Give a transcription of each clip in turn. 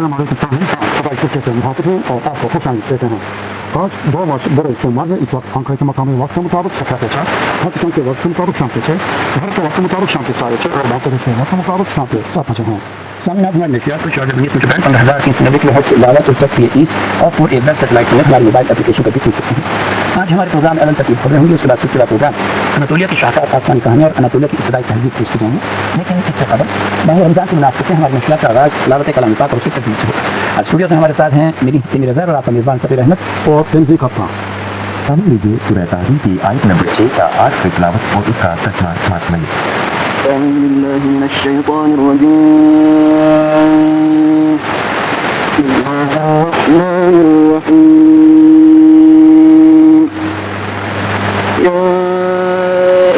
السلام علیکم صبح کے مخاطب ہیں اور آپ کو خوش آمدید کہتے ہیں. آج 2 مارچ برے استعمال میں اس وقت پنکھے کے مقامی وقت کے مطابق صفحہ پہ ہے. پاکستان کے وقت کے مطابق شام پہ ہے. بھارت کے وقت کے مطابق شام پہ 6:30 اور باقی کے وقت کے مطابق شام پہ 7:05 ہیں. سامنے آپ ہمارے نشریات کو 4:15 کلو ہرٹز لاوا تو تک کی ایسٹ اور 4 سیٹلائٹ سے ہماری موبائل اپلیکیشن پر بھی سن سکتے ہیں. آج ہمارے پروگرام اعلان ترتیب خبریں ہوں گی. اس کے بعد سلسلہ پروگرام اناطولیہ کی شاہکار پاکستانی کہانیاں اور اناطولیہ کی ابتدائی تہذیب پیش کی جائیں گی. لیکن اس سے قبل ماہ رمضان کی مناسبت سے ہماری نشریات کا آغاز تلاوت کلام پاک اور اس کی تدبیر سے ہوگا. آج اسٹوڈیو میں ہمارے ساتھ ہیں میری تیمیر اظہر اور آپ کا میزبان سفیر احمد اور تنزیل خفا. سامنے لیجیے سورہ تحریم کی آیت نمبر 6 کا آج کی تلاوت اور اس کا ترجمہ سماعت میں. أعوذ بالله من الشيطان الرجيم. بسم الله الرحمن الرحيم. يا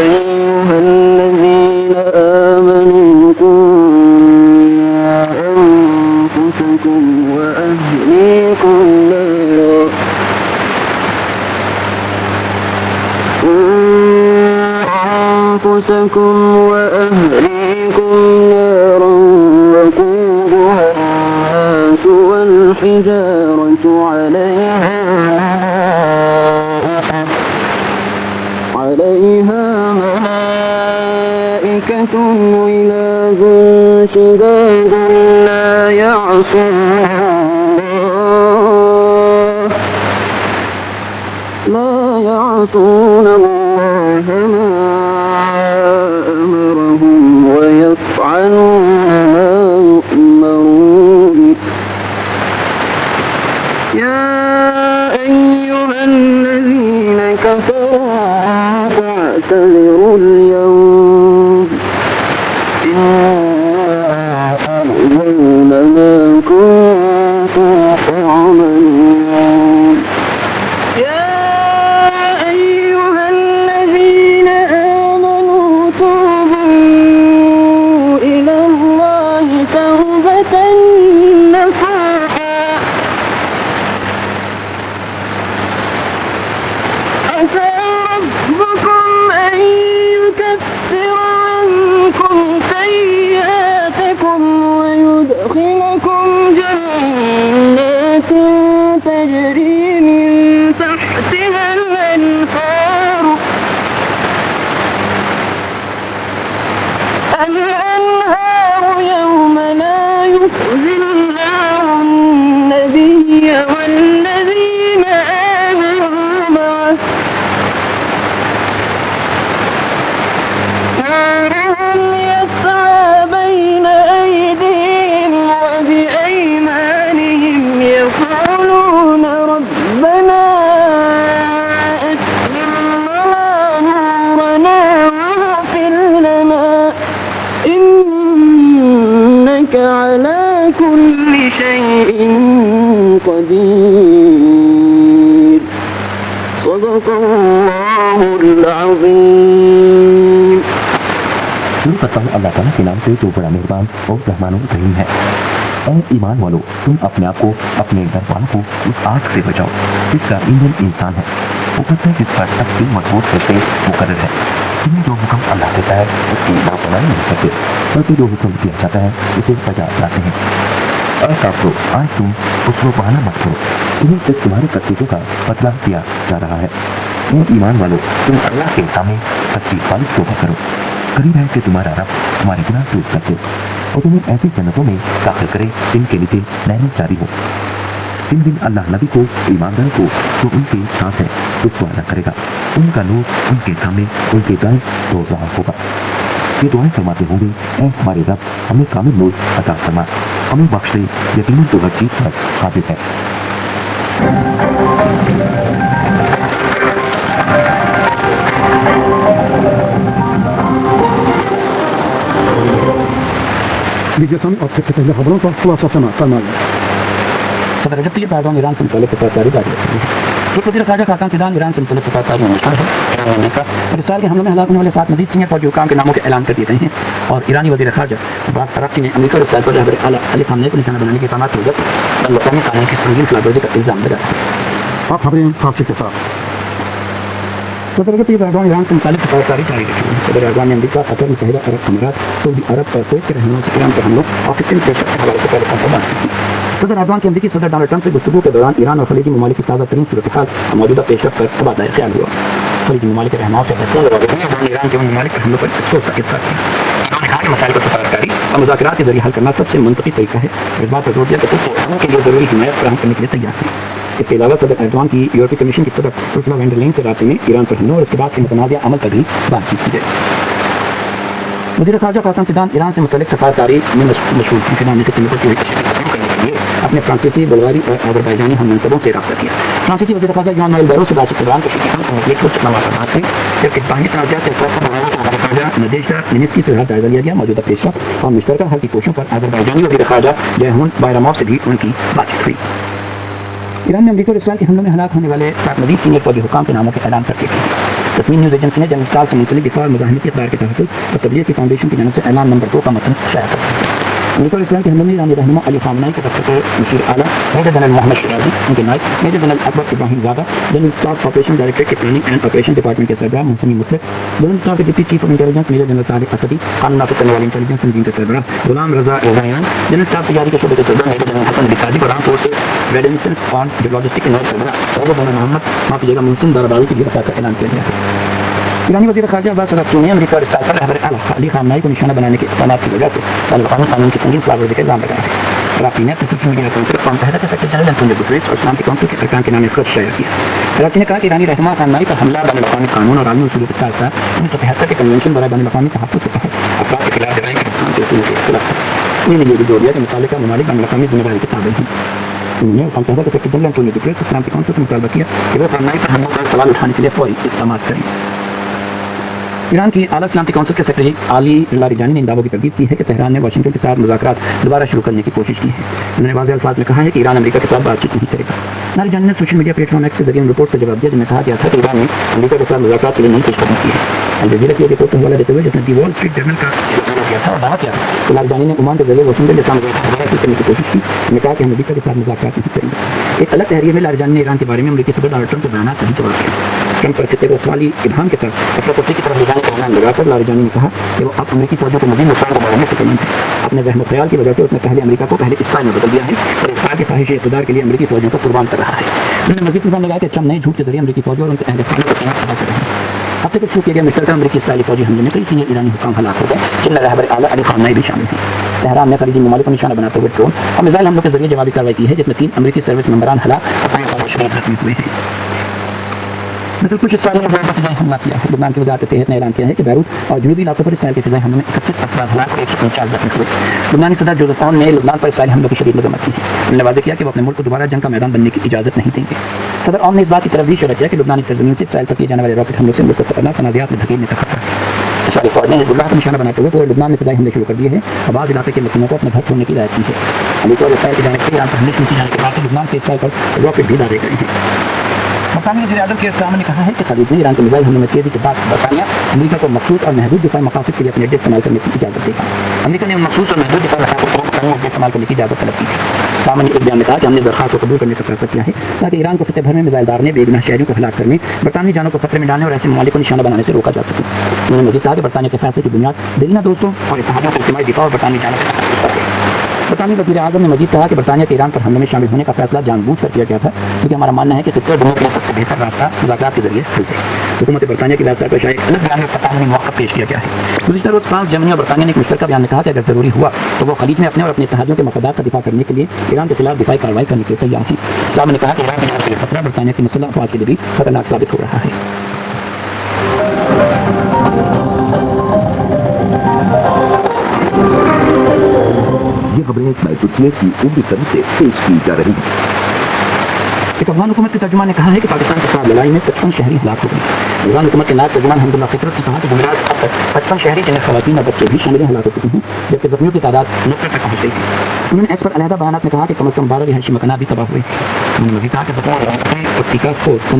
أيها الذين آمنوا قوا أنفسكم وأهليكم نارا وقودها الناس والحجارة عليها ملائكة غلاظ شداد لا يعصون الله ما أمرهم ويفعلون ما يؤمرون. يا أيها الذين كفروا فاعتذروا اليوم إنا أجزينا ما كنتم تعملون. تجري من تحتها الأنهار يوم لا يخزي الله النبي والذين آمنوا معه نورهم يسعى بين أيديهم وبأيمانهم يقولون ربنا أتمم لنا نورنا واغفر لنا إنك على كل شيء قدير. صدق الله العظيم. شروع کرتا ہوں اللہ تعالیٰ کے نام سے جو بڑا مہربان اور رحمان الرحیم ہے. اے ایمان والو، تم اپنے آپ کو اپنے گھر والوں کو اس آگ سے بچاؤ جس کا ایندھن انسان ہے، اوپر سے جس پر سب سے مضبوط کرتے مقرر ہے. تمہیں جو حکم اللہ دیتا ہے اس کی نافرمانی نہیں کرتے، بلکہ جو حکم دیا جاتا ہے اسے بجا لاتے ہیں. اے کافرو، آج تم اس کو بہانا مت کرو، تمہیں صرف تمہارے کرتوتوں کا بدلہ دیا جا رہا ہے. اے ایمان والو، تم اللہ کے سامنے سچی خالص توبہ کرو. قریب ہے کہ تمہارا رب تمہارے گناہ دور کر دے اور تمہیں ایسی جنتوں میں داخل کرے جن کے لیے نہریں جاری ہو. جن دن اللہ نبی کو ایماندار کو جو ان کی سانس ہے اس کو ادا کرے گا، ان کا نور ان کے سامنے ان کے دائیں تو رہا ہوگا. یہ دعائیں فرماتے ہوں گے، اے ہمارے رب ہمیں کامل نور عطا فرما، ہمیں بخش دے، یقیناً تو ہر چیز پر قادر ہے. اور سب سے پہلے خبروں کا خلاصہ فرمائیں. صدر رجب طیب ایردوان ایران سے متعلق خبرداری جاری رکھی ہے. وزیر خارجہ خاقان فدان ایران سے متعلق خبرداری اور اسرائیل کے حملوں میں ہلاک ہونے والے 7 مزید سینئر فوجی حکام کے ناموں کے اعلان کر دیے گئے ہیں. اور ایرانی وزیر خارجہ عباس عراقچی نے امریکہ اور اسرائیل پر رہبر اعلیٰ علی خامنئی کو نشانہ بنانے کے اقدامات کی وجہ سے بین الاقوامی قانون کی سنگین خلاف ورزی کا الزام لگایا. آپ خبریں خاصی کے ساتھ. صدر رجب طیب ایردوان ایران سے متعلق خبرداری جاری رکھی ہے. صدر ایردوان نے امریکہ، قطر، متحدہ عرب امارات، سعودی عرب اور کویت کے رہنماؤں سے ایران کے حملوں اور ففٹین پریشر کے حوالے سے پہلے بات کی. صدر ایردوان کی امریکی صدر ڈونلڈ ٹرمپ سے گفتگو کے دوران ایران اور خلیجی ممالک کی تازہ ترین صورتحال اور موجودہ پیش رفت پر تبادلہ خیال ہوا. خلیجی ممالک کے رہنماؤں سے فیصلہ لگا کہ ایران کے ان ممالک پر حملوں پر افسوس کا اظہار کیا. انہوں نے کہا کہ مسائل کو سفارتکاری اور مذاکرات کے ذریعے حل کرنا سب سے منطقی طریقہ ہے. اس بات پر زور دیا کہ خود کو امن کے لیے ضروری حمایت فراہم کرنے کے لیے تیار ہیں. اس کے علاوہ صدر ایردوان کی یورپی کمیشن کی صدر ارسولا وین ڈر لائن سے رابطے میں ایران پر حملوں اور اس کے بعد کے متنازع عمل پر بھی بات چیت کی گئی. وزیر خارجہ قاسم فدان ایران سے متعلق سفارتکاری میں مشغول ہیں. فدان نے خطے پر پوری تشکیل ختم کرنے کے لیے اپنے فرانسیسی بلغاری اور آذربائیجانی ہم منصبوں سے رابطہ کیا. فرانسیسی وزیر خارجہ جان نوئل بیرو سے بات چیت کے دوران کشیدگی کے متعلق کچھ مواقعات ہوئی جبکہ باہمی تنازعات سے فیصلہ بغیر وزیر خارجہ نادیژدا مینسکی سے جائزہ لیا گیا. موجودہ پیش رفت اور مشترکہ حل کی کوششوں پر آذربائیجانی وزیر خارجہ جیہون بایراموف سے بھی ان کی بات چیت ہوئی. ایران نے امریکہ اور اسرائیل کے حملوں میں ہلاک ہونے والے مزید سینئر فوجی حکام کے ناموں کے اعلان کر دیا. تسنیم نیوز ایجنسی نے جنرل اسٹاف سے منسلک دفاع اور مزاحمتی اقدار کے تحفظ اور تبلیغ کی فاؤنڈیشن کی جانب سے اعلان نمبر 2 کا متن شائع کر دیا. امریکہ اور اسرائیل کے حملوں میں ایرانی رہنما علی خامنئی کے دفتر کے مشیر اعلیٰ میجر جنرل محمد شیرازی، ان کے نائب major general Akbar Ebrahimzadeh, general staff operation directorate کے پلاننگ اینڈ آپریشن ڈپارٹمنٹ کے سربراہ محسن مطلق، جنرل اسٹاف کے deputy chief of intelligence major general Sadegh Asadi, قانون نافذ کرنے والی انٹیلیجنس تنظیم کے سربراہ غلام رضا رضائیان، جنرل اسٹاف تجاری کے شعبے کے سربراہ میجر جنرل حسن بکادی اور آرم فورسز ریڈینسنس آن لاجسٹک کے نائب سربراہ جنرل محمد معافی جگہ محسن دارابادی کی گرفتاری کا اعلان کیا گیا. ایرانی وزیر خارجہ عباس عراقچی نے امریکہ اور اسرائیل پر رہبر اعلیٰ علی خامنئی کو نشانہ بنانے کے اقدامات کی وجہ سے بین الاقوامی قانون کی سنگین خلاف ورزی کا الزام لگایا ہے. عراقچی نے اپنے سوشل میڈیا اکاؤنٹ پر اقوام متحدہ کے سیکرٹری جنرل انٹونیو گوٹریس اور اسلام کی کونسل کے ارکان کے نام خط شائع کیا. عراقچی نے کہا کہ ایرانی رہنما خامنئی پر حملہ بین الاقوامی قانون اور عالمی اصولوں کے ساتھ ساتھ 1973 کے کنونشن برائے بین الاقوامی تحفظ کے تحت افراد کے خلاف جرائم کے نقصان کے اصولوں کے خلاف ہے. انہوں نے یہ بھی جوڑ دیا کہ متعلقہ ممالک بین الاقوامی ذمہ داری کے تابع ہیں. انہوں نے اقوام متحدہ کے سیکرٹری جنرل انٹونیو گوٹریس اور اسلام کی کونسل سے مطالبہ کیا کہ وہ خامنئی پر حملوں پر سوال اٹھانے کے لیے فوری اقدامات کریں. ایران کی اعلیٰ سلامتی کونسل کے سیکرٹری علی لاریجانی نے ان دعووں کی تردید کی ہے کہ تہران نے واشنگٹن کے ساتھ مذاکرات دوبارہ شروع کرنے کی کوشش کی ہے. انہوں نے واضح الفاظ میں کہا ہے کہ ایران امریکہ کے ساتھ بات چیت نہیں کرے گا. لاریجانی نے social media plate form x کے ذریعے ان رپورٹ سے جواب دیا جن میں کہا گیا تھا کہ ایران نے امریکہ کے ساتھ مذاکرات کے لیے نئی پیش قدمی کی ہے. الجزیرہ کی رپورٹ کا حوالہ دیتے ہوئے جس نے دی وال اسٹریٹ جرنل کا کیا تھا اور دعویٰ کیا کہ لاریجانی نے عمان کے ذریعے واشنگٹن کے ساتھ مذاکرات کرنے کی کوشش کی. انہوں نے کہا کہ ہم امریکہ کے ساتھ مذاکرات نہیں کریں گے. ایک الگ تحریر میں لاریجانی نے ایران کے بارے میں امریکی صدر ڈونلڈ ٹرمپ کے بیانات کا بھی جواب دیا. ٹرمپ پر خطے کو سوالی ابہام کے ساتھ افراتفری کی طرف لے جانے کا عنوان لگا کر لاریجانی نے کہا کہ وہ اب امریکی فوجوں کو مزید نقصان کو بڑھانے سے فکرمند ہے. اپنے ذہن و خیال کی وجہ سے اس نے پہلے امریکہ کو پہلے اسرائیل میں بدل دیا ہے اور اسرائیل کے خواہش اقتدار کے لیے امریکی فوجوں کو قربان کر رہا ہے. انہوں نے مزید الزام لگایا کہ ٹرمپ نئے جھوٹ کے ذریعے امریکی فوجوں اور ان کے اہل خانہ کو تنازع کر رہے ہیں. ہفتے کو شروع کیے گئے مشترکہ امریکی اسرائیلی فوجی حملے میں کئی سینئر ایرانی حکام ہلاک ہو گئے جن میں رہبر اعلیٰ علی خامنئی بھی شامل ہیں. تہران نے خلیجی ممالک کو نشانہ بناتے ہوئے ڈرون اور میزائل حملوں کے ذریعے جوابی کارروائی کی ہے جس میں 3 امریکی سروس ممبران ہلاک اور شدید زخمی ہوئے ہیں. مثل کچھ اسرائیل نے فضائی حملہ کیا ہے. لبنان کی وزارت صحت نے اعلان کیا ہے کہ بیروت اور جنوبی علاقوں پر اسرائیل کے فضائی حملوں میں 31 افراد ہلاک اور 149 زخمی ہوئے. لبنانی صدر جوزف اون نے لبنان پر اسرائیلی حملوں کی شدید مذمت کی ہے. انہوں نے واضح کیا کہ وہ اپنے ملک کو دوبارہ جنگ کا میدان بننے کی اجازت نہیں دیں گے. صدر اون نے اس بات کی طرف بھی اشارہ کیا کہ لبنانی سرزمین سے اسرائیل پر کیے جانے والے راکٹ حملوں سے ملک کو خطرناک تنازعات میں دھکیلنے کا خطرہ ہے. اسرائیلی فوج نے حزب اللہ کو نشانہ بناتے ہوئے پورے لبنان میں فضائی حملے شروع کر دیے ہیں اور بعض علاقے کے مسلمانوں کو اپنے گھر چھوڑنے کی ہدایت کی ہے. امریکہ اور اسرائیل کی جانب سے ایران پر حملے شروع کیے جانے کے بعد لبنان سے اسرائیل پر راکٹ بھی داغے گئے ہیں. برطانوی وزیر اعظم کیئر سٹارمر نے کہا ہے کہ خلیج میں ایران کے میزائل حملوں میں تیزی کے بعد برطانیہ امریکہ کو مخصوص اور محدود دفاعی مقاصد کے لیے اپنے اڈے استعمال کرنے کی اجازت دے گا. امریکہ نے ان مخصوص اور محدود دفاعی مقاصد کو اپنے استعمال کرنے کی اجازت طلب کی ہے. سٹارمر نے ایک بیان میں کہا کہ ہم نے درخواست کو قبول کرنے کا فیصلہ کیا ہے تاکہ ایران کو خطے بھر میں میزائل دارنے بے گناہ شہریوں کو ہلاک کرنے برطانوی جانوں کو خطرے میں ڈالنے اور ایسے ممالک کو نشانہ بنانے سے روکا جا سکے. انہوں نے مزید کہا کہ برطانیہ کے فیصلے کی بنیاد دیرینہ دوستوں اور اتحادیوں کے اجتماعی دفاع اور برطانوی جانوں کے تحفظ ہے. برطانوی وزیر اعظم نے مزید کہا کہ برطانیہ کے ایران پر حملے میں شامل ہونے کا فیصلہ جان بوجھ کر کیا گیا تھا کیونکہ ہمارا ماننا ہے کہ خطے اور دنیا کے سب سے بہتر راستہ مذاکرات کے ذریعے حل ہے. حکومت برطانیہ کی ویب سائٹ پر شائع الگ بیان میں فتح موقع پیش کیا گیا ہے. گزشتہ روز فرانس، جرمنی اور برطانیہ نے ایک مشترکہ بیان میں کہا کہ اگر ضروری ہوا تو وہ خلیج میں اپنے اور اپنے اتحادیوں کے مفادات کا دفاع کرنے کے لیے ایران کے خلاف دفاعی کارروائی کرنے کے لیے تیار ہیں. اسلام نے کہا کہ ایران کے لیے خطرہ برطانیہ کی مسلح افواج کے لیے بھی خطرناک ثابت ہو رہا ہے. یہ خبریں ترکیہ کی اردو سروس سے پیش کی جا رہی ہیں. ایک افغان حکومت کے ترجمان نے کہا ہے کہ پاکستان کے ساتھ لڑائی میں 55 شہری ہلاک ہو گئے. افغان حکومت کے نائب ترجمان حمد اللہ فطرت نے کہا کہ جمعرات اب تک 55 شہری جنہیں خواتین اور بچے بھی شامل ہلاک ہو چکے ہیں جبکہ زخمیوں کی تعداد 90 تک پہنچ گئی ہے. انہوں نے ایکس پر علیحدہ بیانات میں کہا کہ کم از کم 12 رہائشی مکانات بھی تباہ ہوئے. انہوں نے مزید کہا کہ اور ٹیکا کھوج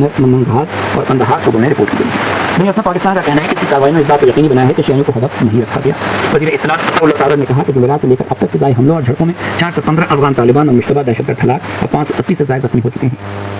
اور قندھار کو گنے رپورٹ کی گئی. دنیا سے پاکستان کا کہنا ہے کہ اس کارروائی میں اس بات کو یقینی بنایا ہے کہ شہریوں کو ہدف نہیں رکھا گیا. وزیر اطلاعات اللہ تعالی نے کہا کہ جمعرات سے لے کر اب تک فضائی حملوں اور جھڑپوں میں 415 افغان طالبان اور مشتبہ دہشت گرد ہلاک اور 580 سے زائد زخمی ہو چکے ہیں.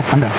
F-15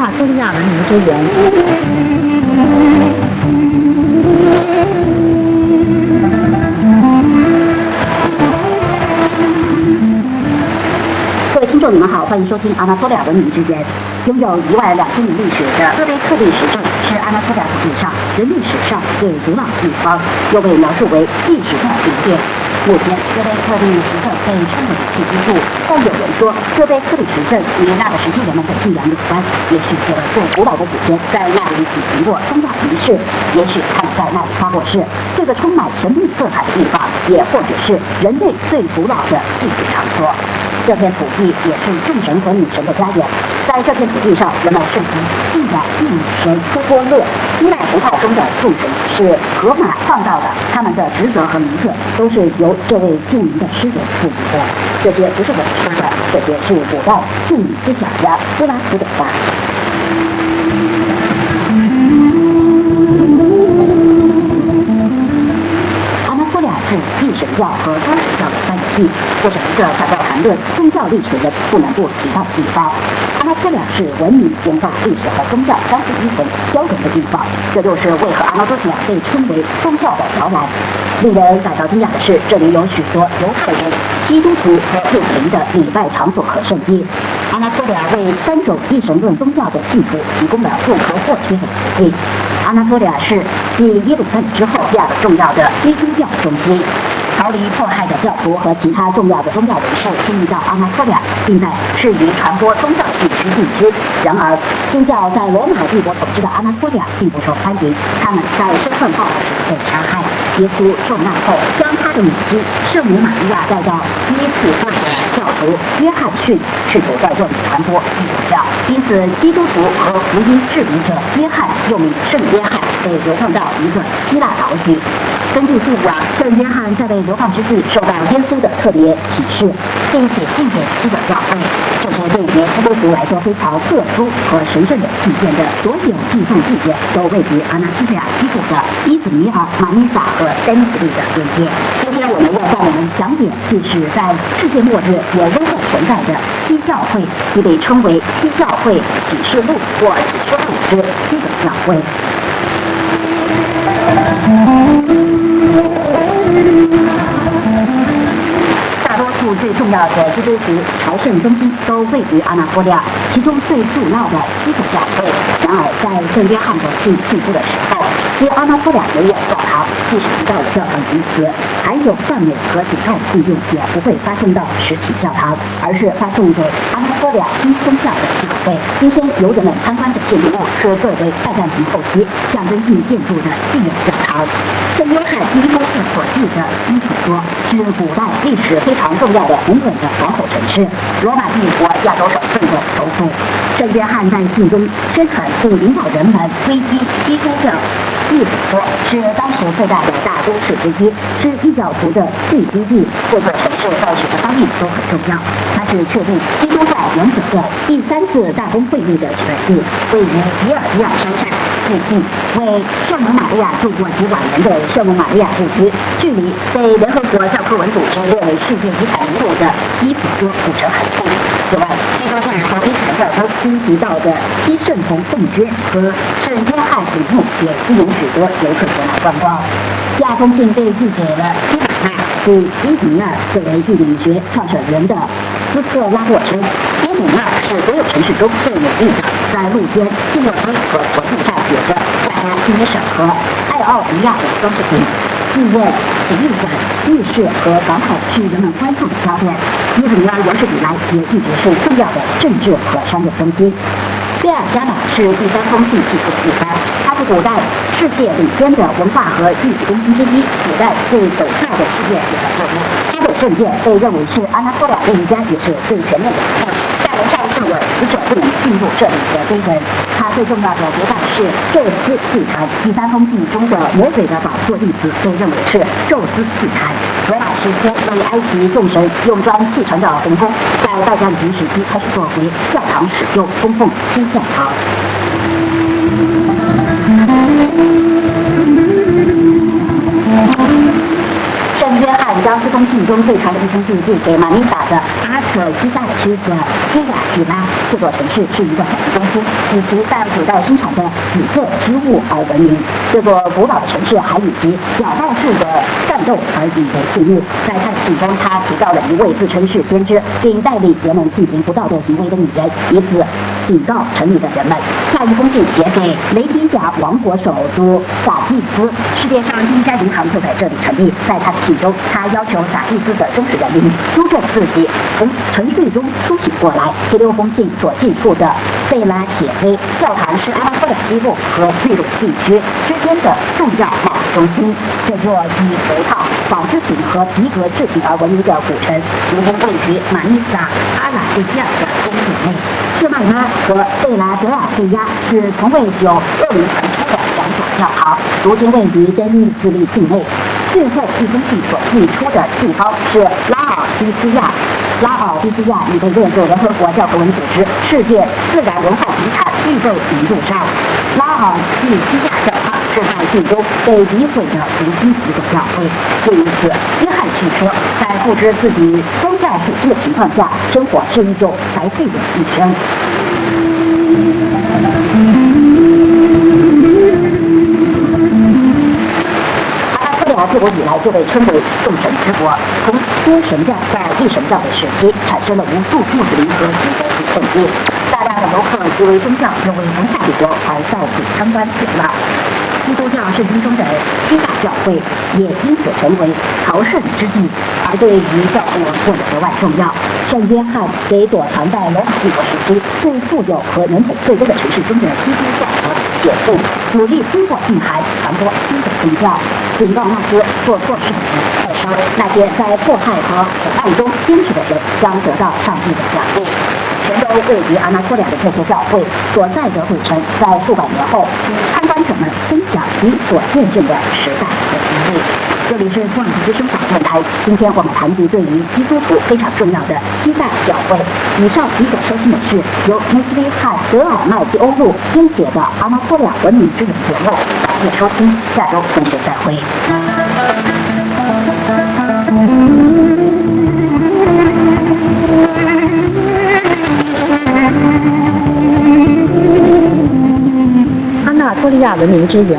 阿多利亚文明之源。各位听众，你们好，欢迎收听阿纳托利亚文明之间。拥有12000年历史的戈贝克利史镇是阿纳托利亚土地上人类史上最古老的地方，又被描述为历史的顶点。目前，戈贝克利石镇被称为武器之都，但有人说戈贝克利石镇与那个时期人们的信仰有关，也许这最古老的祖先在那里举行过宗教仪式，也许他们在那里发过誓。这个充满神秘色彩的地方，也或者是人类最古老的祭祀场所。这片土地也是众神和女神的家园，在这片土地上，人们盛行信仰一女神苏波勒。希腊神话中的众神是荷马创造的，他们的职责和名字都是由这位著名的诗人赋予的。这些不是我说的，这些是古代敬礼思想家斯拉夫的话。阿纳托利亚是一神教和多神教的三角地，这是一个想要谈论宗教历史的不能不提到的地方。阿纳托利亚是文明、文化、历史和宗教三者一体交融的地方，这就是为何阿纳托利亚被称为宗教的摇篮。令人感到惊讶的是，这里有许多犹太人、基督徒和穆斯林的礼拜场所和圣地。阿纳托利亚为三种一神论宗教的信徒提供了不可或缺的土地。阿纳托利亚是继耶路撒冷之后第二个重要的基督教中心。逃离迫害的教徒和其他重要的宗教人士迁移到阿纳托利亚，并在适宜传播宗教信息定居。然而，宗教在罗马帝国统治的阿纳托利亚并不受欢迎，他们在身份报时被杀害。耶稣受难后，将他的母亲圣母玛利亚带到伊普萨的教徒约翰逊，试图在这里传播基督教。因此，基督徒和福音质疑者约翰又名圣约翰被流放到一个希腊岛屿。根据记录圣约翰在被流放之际受到耶稣的特别启示，并写信给基本教会。这些对于基督徒来说非常特殊和神圣的祭奠的所有祭送地点，都位于阿纳托利亚西部的伊兹米尔、马尼萨和丹斯利的边界。今天我们要向我们讲解，就是在世界末日也仍然存在的七教会，即被称为七教会启示录或启示录之基本教会。大多数最重要的基督徒朝圣中心都位于阿纳托利亚，其中最主要的基督教会。然而，在圣约翰的信寄出的时候，其阿纳托利亚没有教堂，即使提到了教堂一词，还有赞美和礼拜信用也不会发送到实体教堂，而是发送给阿纳托利亚新宗教的教会。今天由人们参观的建筑物是作为拜占庭后期象征性建筑的信仰教堂。圣约翰第一封信所记的伊普说，是古代历史非常重要的宏伟的港口城市，罗马帝国亚洲省份的首府。圣约翰在信中宣传并引导人们皈依基督教。伊普说是当时最大的大都市之一，是异教徒的聚居地。这座城市在许多方面都很重要，它是确定基督教原则的第三次大公会议的选地，位于比尔比亚山上。附近为圣母玛利亚度过其晚年的圣母玛利亚故居，距离被联合国教科文组织列为世界遗产名录的伊普多古城很近。此外，基督教和伊斯兰教中提及到的西圣童洞穴和圣约翰陵墓也吸引许多游客前来观光。第二封信被寄给了基马纳及伊比纳作为地理学创始人的斯特拉沃称，伊比纳是所有城市中最有力的，在路边、信用碑和国际上写着外欧经济省和爱奥尼亚的装饰品。剧院、体育馆、浴室和港口是人们关注的焦点。伊比纳有史以来也一直是重要的政治和商业中心。贝尔加纳是第三封信寄出的地方，它是古代世界领先的文化和艺术中心之一，古代最陡峭的世界遗产作物。它的圣殿被认为是阿纳托利亚另一家也是最全面的遗产。在文上设有死者不能进入这里的碑文。它最重要的别办是宙斯祭坛。第三封信中的魔鬼的宝座弟子被认为是宙斯祭坛。罗马时期为埃及众神用砖砌成的红宫，在拜占庭时期开始作为教堂使用，供奉新教堂。圣约翰将这封信中最长的一封信寄给马尼萨的阿特西塞的狮子基亚提拉。这座城市是一个产业中心，以其在古代生产的紫色织物而闻名。这座古老的城市还以其表道式的战斗而引为注目。在他的信中，他提到了一位自称是先知，并带领人们进行不道德行为的女人，以此警告城里的人们。下一封信写给雷迪亚王国首都撒蒂斯，世界上第一家银行就在这里成立。在他的信中，他要求撒蒂斯的忠实人民纠正自己从沉睡中苏醒过来。第六封信所记述的贝拉铁黑教堂是阿拉伯的西部和秘鲁地区之间的重要贸易中心。这座以葡萄、纺织品和皮革制品而闻名的古城，如今位于马尼萨阿拉蒂亚的公园内。士麦拉和贝拉德尔菲亚是从未有恶名传出的两所教堂，如今位于监狱自立境内。最后一封信所寄出的地方是拉尔迪西亚。拉尔迪西亚已被列入联合国教科文组织世界自然文化遗产预备名录上。拉尔迪西亚教堂是在晋州被诋毁的唯一一个教会。就因此，约翰汽车在不知自己宗教属性的情况下，生活是一种白费的一生。自古以来就被称为众神之国，从多神教在一神教的时期，产生了无数穆斯林和基督徒混迹，大量的游客即为宗教认为文化帝国而到处参观热闹。基督教圣经中的七大教会也因此成为朝圣之地，而对于教会文化格外重要。圣约翰给躲藏在罗马帝国时期最富有和人口最多的城市中的基督教徒写信，努力通过信函传播新的宗教，警告那些做错事的人，扼杀那些在迫害和苦难中坚持的人将得到上帝的奖励。全州位于阿纳托利亚的这些教会所在的古城，在数百年后与参观者们分享其所见证的时代和经历。这里是创之声广电台，今天我们谈及对于基督徒非常重要的七大教会。以上你所收听的是由梅斯利汉德尔麦基欧路编写的《阿纳托利亚文明之旅》节目，感谢收听，下周同学再会。阿纳托利亚文明之源。